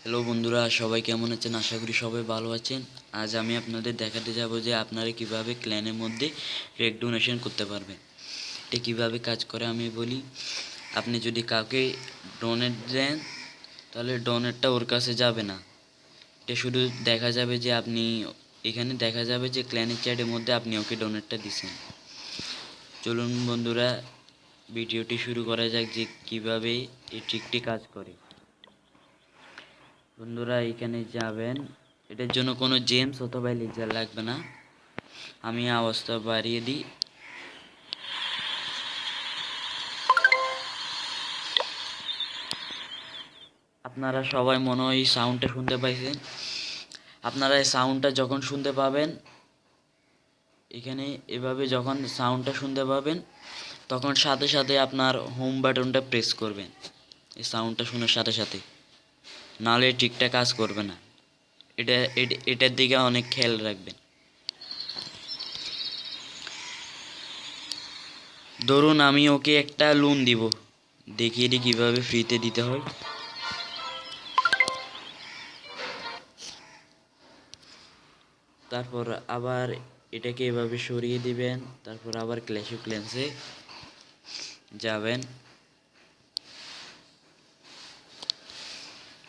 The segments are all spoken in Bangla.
হ্যালো বন্ধুরা, সবাই কেমন আছেন? আশা করি সবাই ভালো আছেন। আজ আমি আপনাদের দেখাতে যাব যে আপনারা কিভাবে ক্ল্যানের মধ্যে ফেক ডোনেশন করতে পারবেন। এটা কিভাবে কাজ করে আমি বলি। আপনি যদি কাউকে ডোনেট দেন তাহলে ডোনেটটা ওর কাছে যাবে না। এটা শুধু দেখা যাবে যে আপনি এখানে দেখা যাবে যে ক্ল্যানের চ্যাটের মধ্যে আপনি ওকে ডোনেটটা দিছেন। চলুন বন্ধুরা, ভিডিওটি শুরু করা যাক যে কিভাবে এই ট্রিকটি কাজ করে। বন্ধুরা এখানে যাবেন, এটার জন্য কোনো জেমস অথবা লেজার লাগবে না। আমি আওয়াজটা বাড়িয়ে দিই। আপনারা সবাই মনে হয় এই সাউন্ডটা শুনতে পাইছেন। আপনারা এই সাউন্ডটা যখন শুনতে পাবেন, এখানে এভাবে যখন সাউন্ডটা শুনতে পাবেন তখন সাথে সাথে আপনার হোম বাটনটা প্রেস করবেন এই সাউন্ডটা শোনার সাথে সাথে, নাহলে ঠিকটা কাজ করবে না। এটার দিকে অনেক খেয়াল রাখবেন। ধরুন আমি ওকে একটা লোন দিব, দেখিয়ে দিই কীভাবে ফ্রিতে দিতে হয়। তারপর আবার এটাকে এভাবে সরিয়ে দিবেন, তারপর আবার ক্ল্যাশ অফ ক্ল্যান্সে যাবেন।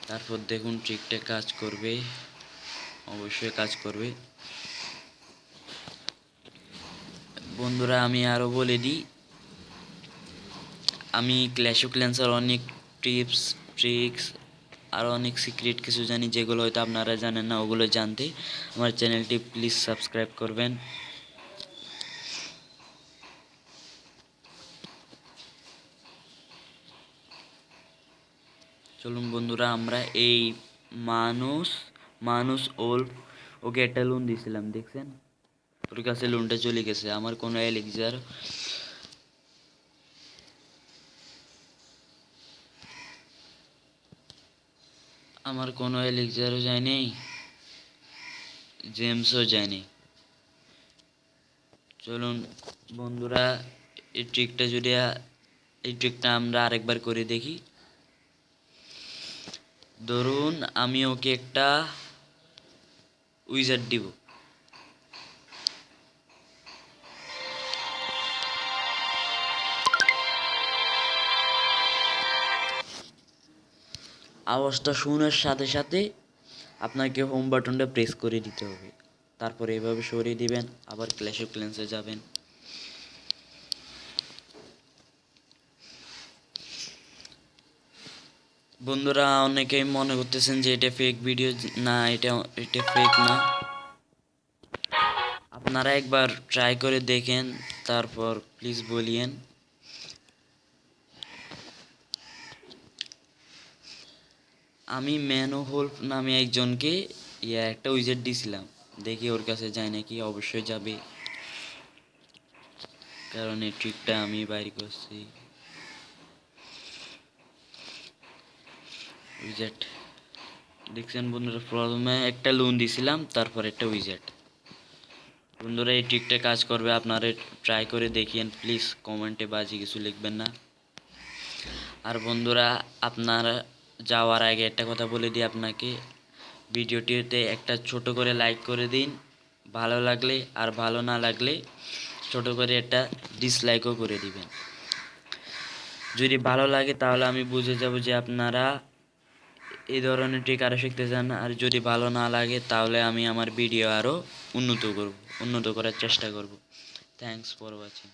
তারপর দেখুন ট্রিকটা কাজ করবে, অবশ্যই কাজ করবে। বন্ধুরা আমি আরও বলে দিই, আমি ক্ল্যাশ অফ ক্ল্যান্সের অনেক টিপস ট্রিক্স আরও অনেক সিক্রেট কিছু জানি, যেগুলো হয়তো আপনারা জানেন না। ওগুলো জানতে আমার চ্যানেলটি প্লিজ সাবস্ক্রাইব করবেন। চলুন বন্ধুরা, আমরা এই মানুষ মানুষ ওকে একটা লোন দিয়েছিলাম, দেখছেন ওর কাছে লোনটা চলে গেছে। আমার কোনো এলিক্সার এলিক্সারও যায়নি, জেমসও যায়নি। চলুন বন্ধুরা, এই ট্রিকটা আমরা আরেকবার করে দেখি। ধরুন আমি ওকে একটা উইজার্ড দিব, আওয়াজটা শোনার সাথে সাথে আপনাকে হোম বাটনটা প্রেস করে দিতে হবে। তারপরে এভাবে সরিয়ে দিবেন, আবার ক্ল্যাশ অফ ক্ল্যান্সে যাবেন। বন্ধুরা অনেকেই মনে করতেছেন যে এটা ফেক ভিডিও, না এটা ফেক না। আপনারা একবার ট্রাই করে দেখেন, তারপর প্লিজ বলিয়েন। আমি ম্যানোহোল্প নামে একজনকে একটা উইজেট দিয়েছিলাম, দেখি ওর কাছে যায় নাকি। অবশ্যই যাবে, কারণ এই ট্রিকটা আমি বাইর করছি। উইজেট দেখছেন বন্ধুরা, প্রথমে একটা লোন দিছিলাম, তারপর একটা উইজেট। বন্ধুরা এই ট্রিকটা কাজ করবে, আপনারা ট্রাই করে দেখিয়েন প্লিজ। কমেন্টে বাজে কিছু লিখবেন না। আর বন্ধুরা আপনারা যাওয়ার আগে একটা কথা বলে দিই আপনাকে, ভিডিওটিতে একটা ছোট করে লাইক করে দিন ভালো লাগলে, আর ভালো না লাগলে ছোট করে একটা ডিসলাইকও করে দিবেন। যদি ভালো লাগে তাহলে আমি বুঝে যাব যে আপনারা এই ধরনের ট্রিক আরও শিখতে চান, আর যদি ভালো না লাগে তাহলে আমি আমার ভিডিও আরও উন্নত করার চেষ্টা করব। Thanks for watching.